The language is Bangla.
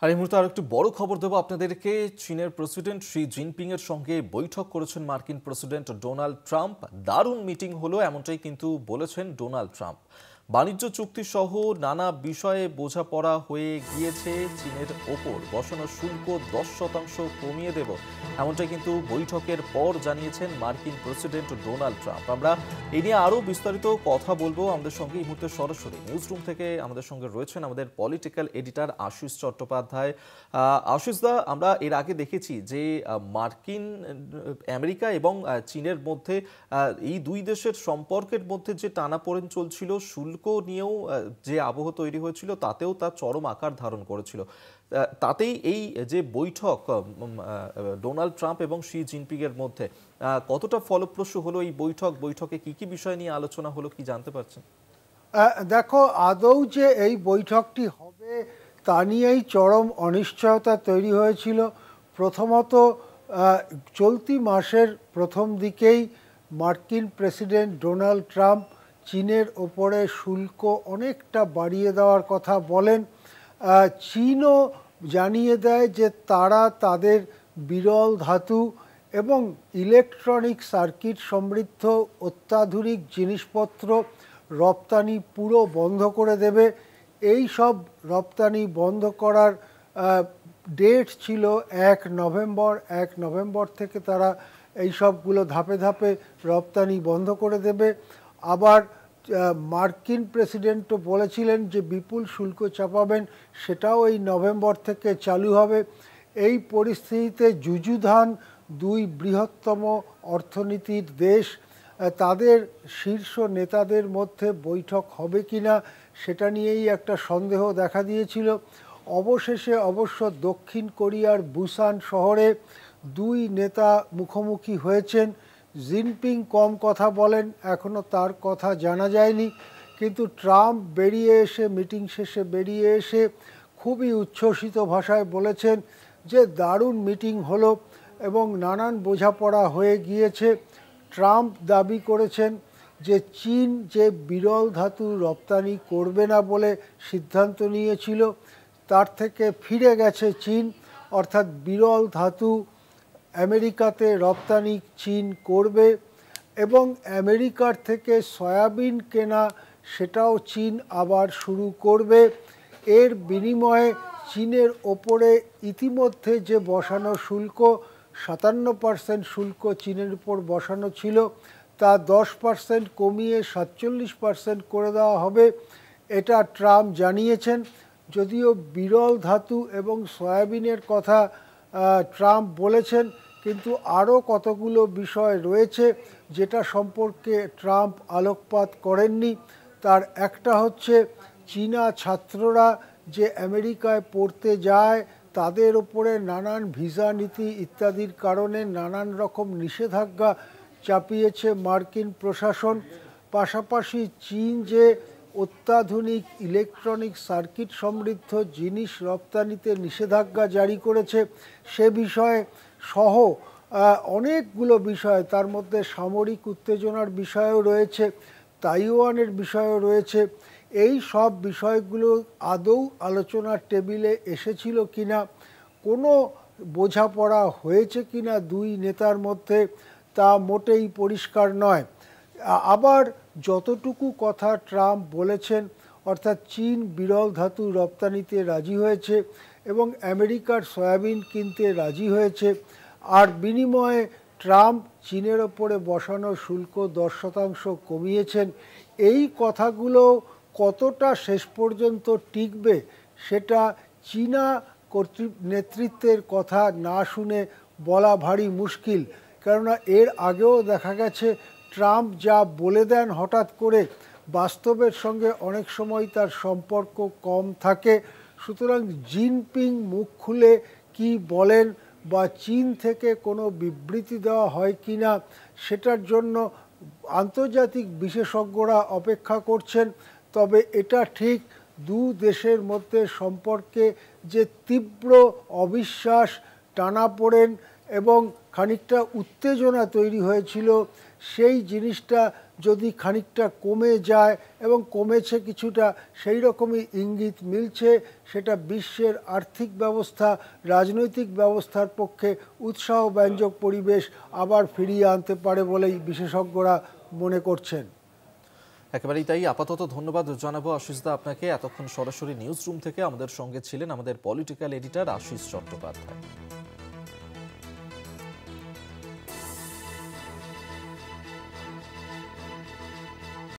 আর এই মুহূর্তে আরেকটি বড় খবর দেবো আপনাদেরকে। চীনের প্রেসিডেন্ট শি জিনপিং এর সঙ্গে বৈঠক করেছেন মার্কিন প্রেসিডেন্ট ডোনাল্ড ট্রাম্প। দারুণ মিটিং হলো, এমনটাই কিন্তু বলেছেন ডোনাল্ড ট্রাম্প। বাণিজ্য চুক্তি সহ নানা বিষয়ে বোঝাপড়া হয়ে গিয়েছে। চীনের ওপর বসানো শুল্ক 10% কমিয়ে দেব, এমনটাই কিন্তু বৈঠকের পর জানিয়েছেন মার্কিন প্রেসিডেন্ট ডোনাল্ড ট্রাম্প। আমরা এই নিয়ে আরও বিস্তারিত কথা বলবো। আমাদের সঙ্গে এই মুহূর্তে সরাসরি নিউজ রুম থেকে আমাদের সঙ্গে রয়েছেন আমাদের পলিটিক্যাল এডিটর আশিস চট্টোপাধ্যায়। আশিস দা, আমরা এর আগে দেখেছি যে আমেরিকা এবং চীনের মধ্যে এই দুই দেশের সম্পর্কের মধ্যে যে টানাপোড়েন চলছিল, শুল্ক নিয়েও যে আবহ তৈরি হয়েছিল, তাতেও তা চরম আকার ধারণ করেছিল। তাতেই এই যে বৈঠক ডোনাল্ড ট্রাম্প এবং শি জিনপিং এর মধ্যে, কতটা ফলপ্রসূ হলো এই বৈঠকে কি কি বিষয় নিয়ে আলোচনা হলো, কি জানতে পারছেন? দেখো, আদৌ যে এই বৈঠকটি হবে তা নিয়েই চরম অনিশ্চয়তা তৈরি হয়েছিল। প্রথমত, চলতি মাসের প্রথম দিকেই মার্কিন প্রেসিডেন্ট ডোনাল্ড ট্রাম্প চীনের ওপরে শুল্ক অনেকটা বাড়িয়ে দেওয়ার কথা বলেন। চীনও জানিয়ে দেয় যে তারা তাদের বিরল ধাতু এবং ইলেকট্রনিক সার্কিট সমৃদ্ধ অত্যাধুনিক জিনিসপত্র রপ্তানি পুরো বন্ধ করে দেবে। এই সব রপ্তানি বন্ধ করার ডেট ছিল 1 নভেম্বর। 1 নভেম্বর থেকে তারা এই সবগুলো ধাপে ধাপে রপ্তানি বন্ধ করে দেবে। আবার মার্কিন প্রেসিডেন্টও বলেছিলেন যে বিপুল শুল্ক চাপাবেন, সেটাও এই নভেম্বর থেকে চালু হবে। এই পরিস্থিতিতে যুযুধান দুই বৃহত্তম অর্থনীতির দেশ, তাদের শীর্ষ নেতাদের মধ্যে বৈঠক হবে কিনা সেটা নিয়েই একটা সন্দেহ দেখা দিয়েছিল। অবশেষে অবশ্য দক্ষিণ কোরিয়ার বুসান শহরে দুই নেতা মুখোমুখি হয়েছেন। জিনপিং কম কথা বলেন, এখনও তার কথা জানা যায়নি, কিন্তু ট্রাম্প মিটিং শেষে বেরিয়ে এসে খুবই উচ্ছ্বসিত ভাষায় বলেছেন যে দারুণ মিটিং হলো এবং নানান বোঝাপড়া হয়ে গিয়েছে। ট্রাম্প দাবি করেছেন যে চীন যে বিরল ধাতু রপ্তানি করবে না বলে সিদ্ধান্ত নিয়েছিল, তার থেকে ফিরে গেছে চীন। অর্থাৎ বিরল ধাতু আমেরিকাতে রপ্তানি চীন করবে এবং আমেরিকার থেকে সয়াবিন কেনা সেটাও চীন আবার শুরু করবে। এর বিনিময়ে চীনের ওপরে ইতিমধ্যে যে বসানো শুল্ক, 57% শুল্ক চীনের উপর বসানো ছিল, তা 10% কমিয়ে 47% করে দেওয়া হবে, এটা ট্রাম্প জানিয়েছেন। যদিও বিরল ধাতু এবং সয়াবিনের কথা ট্রাম্প বলেছেন, কিন্তু আরও কতগুলো বিষয় রয়েছে যেটা সম্পর্কে ট্রাম্প আলোকপাত করেননি। তার একটা হচ্ছে চীনা ছাত্ররা যে আমেরিকায় পড়তে যায় তাদের ওপরে নানান ভিসা নীতি ইত্যাদির কারণে নানান রকম নিষেধাজ্ঞা চাপিয়েছে মার্কিন প্রশাসন। পাশাপাশি চীন যে অত্যাধুনিক ইলেকট্রনিক সার্কিট সমৃদ্ধ জিনিস রপ্তানিতে নিষেধাজ্ঞা জারি করেছে, সে বিষয়ে সহ অনেকগুলো বিষয়, তার মধ্যে সামরিক উত্তেজনার বিষয়ও রয়েছে, তাইওয়ানের বিষয়ও রয়েছে। এই সব বিষয়গুলো আদৌ আলোচনার টেবিলে এসেছিল কিনা, কোনো বোঝাপড়া হয়েছে কিনা দুই নেতার মধ্যে, তা মোটেই পরিষ্কার নয়। আবার যতটুকু কথা ট্রাম্প বলেছেন, অর্থাৎ চীন বিরল ধাতু রপ্তানিতে রাজি হয়েছে এবং আমেরিকার সয়াবিন কিনতে রাজি হয়েছে, আর বিনিময়ে ট্রাম্প চীনের ওপরে বসানো শুল্ক 10% কমিয়েছেন, এই কথাগুলো কতটা শেষ পর্যন্ত টিকবে সেটা চীনা নেতৃত্বের কথা না শুনে বলা ভারী মুশকিল। কেননা এর আগেও দেখা গেছে ট্রাম্প যা বলে দেন হঠাৎ করে, বাস্তবের সঙ্গে অনেক সময় তার সম্পর্ক কম থাকে। সুতরাং জিনপিং মুখ খুলে কি বলেন বা চীন থেকে কোনো বিবৃতি দেওয়া হয় কি না, সেটার জন্য আন্তর্জাতিক বিশেষজ্ঞরা অপেক্ষা করছেন। তবে এটা ঠিক, দু দেশের মধ্যে সম্পর্কে যে তীব্র অবিশ্বাস, টানাপোড়েন, এবং খানিকটা উত্তেজনা তৈরি হয়েছিল, সেই জিনিসটা যদি খানিকটা কমে যায় এবং কমেছে কিছুটা, সেই রকমই ইঙ্গিত মিলছে, সেটা বিশ্বের আর্থিক ব্যবস্থা, রাজনৈতিক ব্যবস্থার পক্ষে উৎসাহব্যঞ্জক পরিবেশ আবার ফিরিয়ে আনতে পারে বলেই বিশেষজ্ঞরা মনে করছেন। একেবারেই তাই। আপাতত ধন্যবাদ জানাবো আশিসদা আপনাকে। এতক্ষণ সরাসরি নিউজ রুম থেকে আমাদের সঙ্গে ছিলেন আমাদের পলিটিক্যাল এডিটর আশিস চট্টোপাধ্যায়।